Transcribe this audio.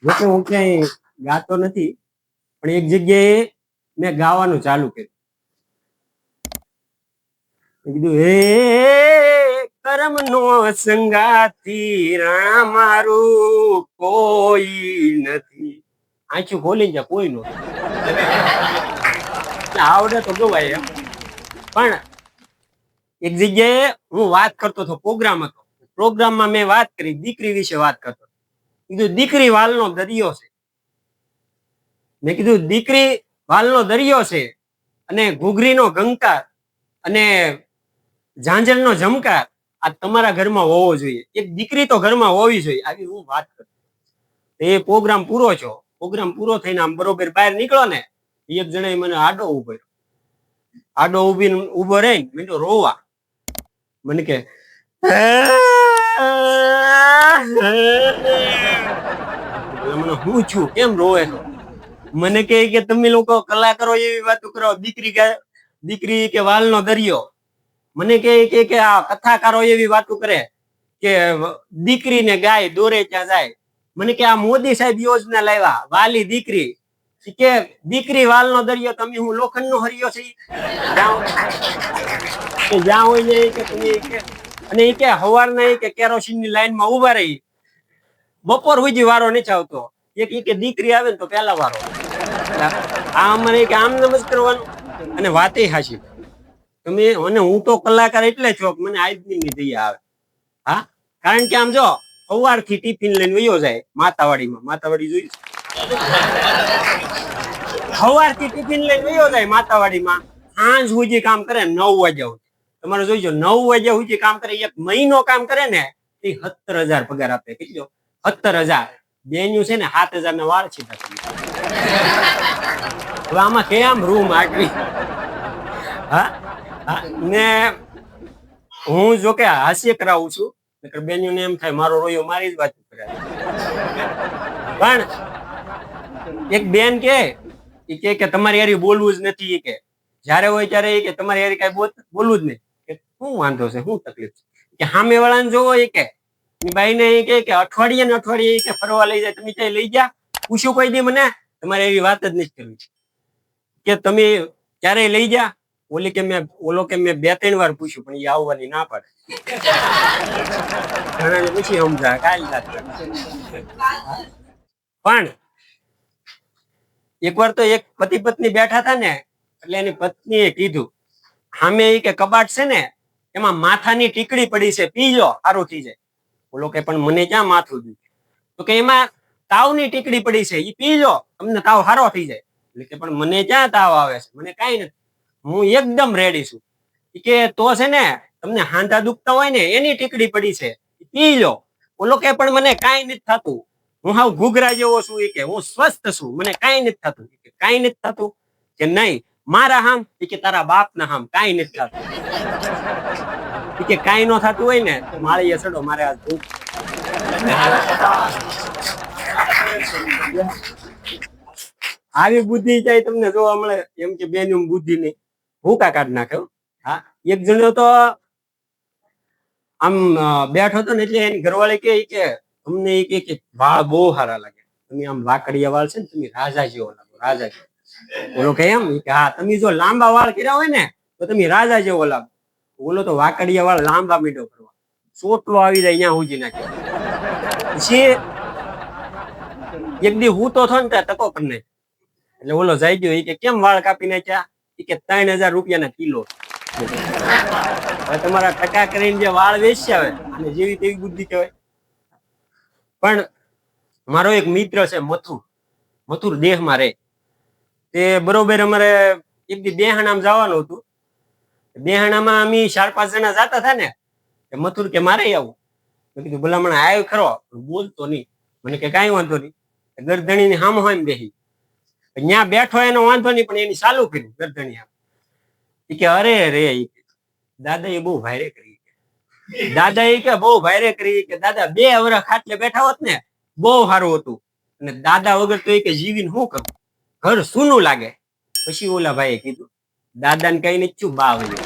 જોકે હું ક્યાંય ગાતો નથી, પણ એક જગ્યાએ મેં ગાવાનું ચાલુ કર્યું. કીધું હે કરમ નો સંગાથી રાણા મારું કોઈ નથી. આંખું ખોલી જાય કોઈ નો આવડે તો ગવાય એમ. પણ એક જગ્યાએ હું વાત કરતો હતો, પ્રોગ્રામ હતો. પ્રોગ્રામમાં મેં વાત કરી, દીકરી વિશે વાત કરતો. કીધું દીકરી વાલનો દરિયો છે. મેં કીધું દીકરી વાલનો દરિયો છે અને ઘૂઘરીનો ગંકાર અને ઝાંઝરનો ઝમકાર આ તમારા ઘરમાં હોવો જોઈએ. એક દીકરી તો ઘરમાં હોવી જોઈએ. આવી હું વાત કરું. એ પ્રોગ્રામ પૂરો છો. પ્રોગ્રામ પૂરો થઈને આમ બરોબર બહાર નીકળો ને, એક જણાએ મને આડો ઉભો રહી મેં તો રોવા. મને કે મને હું છું, કેમ રોવે છો? મને કે તમે લોકો કલાકારો એવી વાતો કરો, દીકરી કે વાલનો દરિયો. મને કે આ કથાકારો એવી વાતો કરે કે દીકરીને ગાય દોરે ત્યાં જાય. મને કે આ મોદી સાહેબ યોજના લાવ્યા વાલી દીકરી, કે દીકરી વાલનો દરિયો, તમે હું લોખંડનો હરિયો છે જ્યાં હોય કે તમે અને એ કે હવારના કે કેરોસીનની લાઈનમાં ઉભા રહી, બપોર સુધી વારો નથી આવતો. એક કે દીકરી આવે ને તો પેલા વારો. આ અમારે કે આમ નમસ કરવાનું. અને વાતે હાચી તમે, અને હું તો કલાકાર એટલે છો મને આજની દયા આવે. હા, કારણ કે આમ જો સવારથી ટિફિન લઈને વયો જાય માતાવાડીમાં. માતાવાડી જોઈ, સવારથી ટિફિન લઈને વયો જાય માતાવાડીમાં, સાંજ સુધી કામ કરે 9 વાગ્યા સુધી. તમારે જોઈજો 9 વાગ્યા સુધી કામ કરે, એક મહિનો કામ કરે ને એ 17,000 પગાર આપે. કેટલો? 17,000. બેન્યુ છે ને 7,000 ના વાળ છે. હવે આમાં કેમ રૂમ આટલી? હા, ને હું જો કે હાસ્ય કરાવું છું, બેન્યુને એમ થાય મારો રોયો મારી જ વાત કરે. પણ એક બેન કે તમારી યારી બોલવું જ નથી. કે જયારે હોય ત્યારે કે તમારી યારી કઈ બોલવું જ નહીં. શું વાંધો છે, શું તકલીફ છે? કે સામે વાળાને જોવો કે બાઈને કે અઠવાડિયે ને અઠવાડિયે કે ફરવા લઈ જાય. તમે ત્યાં લઈ ગયા પૂછ્યું કોઈ દી મને? તમારે એવી વાત જ નથી કરવી. કે તમે ક્યારેય લઈ ગયા? ઓલો કે મેં 2-3 વાર પૂછ્યું પણ એ આવવાની ના પાડે. ઘણાને પૂછી સમજા કાલ. પણ એકવાર તો એક પતિ પત્ની બેઠા હતા ને, એટલે એની પત્નીએ કીધું સામે કે કબાટ છે ને એમાં માથાની ટીકડી પડી છે, પી લો સારું થઈ જાય. બોલો કે પણ મને ક્યાં માથું દુખે? તો કે એમાં તાવની ટીકડી પડી છે, એ પી લો તમને તાવ સારો થઈ જાય. એટલે કે પણ મને ક્યાં તાવ આવે છે? મને કઈ નથી, હું એકદમ રેડી છું. કે તો છે ને તમને હાંધા દુખતા હોય ને એની ટીકડી પડી છે, પી લો. બોલો કે પણ મને કઈ નથી થતું, હું હાવ ઘૂઘરા જેવો છું. કે હું સ્વસ્થ છું, મને કઈ નથી થતું. કઈ નથી થતું કે નહીં મારા હામ? કે તારા બાપ ના હામ કઈ નથી થતું. કે કઈ ન થતું હોય ને તો માળીએ ચડો, મારે આ આવી બુદ્ધિ જાય તમને જોવા મળે. એમ કે બેન બુદ્ધિ નહીં, ભૂકા કાઢ નાખે. હા, એક જણો તો આમ બેઠો હતો ને, એટલે એની ઘરવાળી કે તમને કે વાળ બહુ સારા લાગે, તમે આમ વાકડિયા વાળ છે ને, તમે રાજા જેવો લાગો, રાજા જેવો. બોલો કે એમ? કે હા, તમે જો લાંબા વાળ કર્યા હોય ને તો તમે રાજા જેવો લાગો. બોલો તો વાકડિયા વાળ લાંબા મીડો કરવા, ચોટલો આવી જાય ત્યાં સુધી નાખે. પછી એક દી હું તો થો ને ત્યાં તકો કરી નાખ. એટલે ઓલો જાય ગયો, કે કેમ વાળ કાપી નાખ્યા? કે 3,000 રૂપિયાના કિલો. હવે તમારા ટકા કરીને જે વાળ વેચ્યા આવે અને જેવી તેવી બુદ્ધિ કહેવાય. પણ મારો એક મિત્ર છે મથુર દેહમાં રહે. તે બરોબર અમારે એક દી દેહાણામાં જવાનું હતું. દેહાણામાં અમે 4-5 જણા જતા હતા ને, મથુર કે મારે આવું. મેં કીધું ભલામણ આવ્યો ખરો, બોલતો નહીં. મને કે કાંઈ વાંધો નહીં. ગરદણીની હામ હોય બેસી ત્યાં બેઠો, એનો વાંધો નહીં, પણ એની ચાલુ કર્યું ગરદણી. કે અરે રે, દાદા એ બહુ ભારે કરી. દાદા એ કે બહુ ભારે કરી. કે દાદા 2 વર્ષ ખાટલે બેઠા હોત ને બહુ સારું હતું. અને દાદા વગર તો કે જીવીને શું કરું, ઘર સૂનું લાગે. પછી ઓલા ભાઈએ કીધું દાદાને કઈ નથી થયું, બા વયું.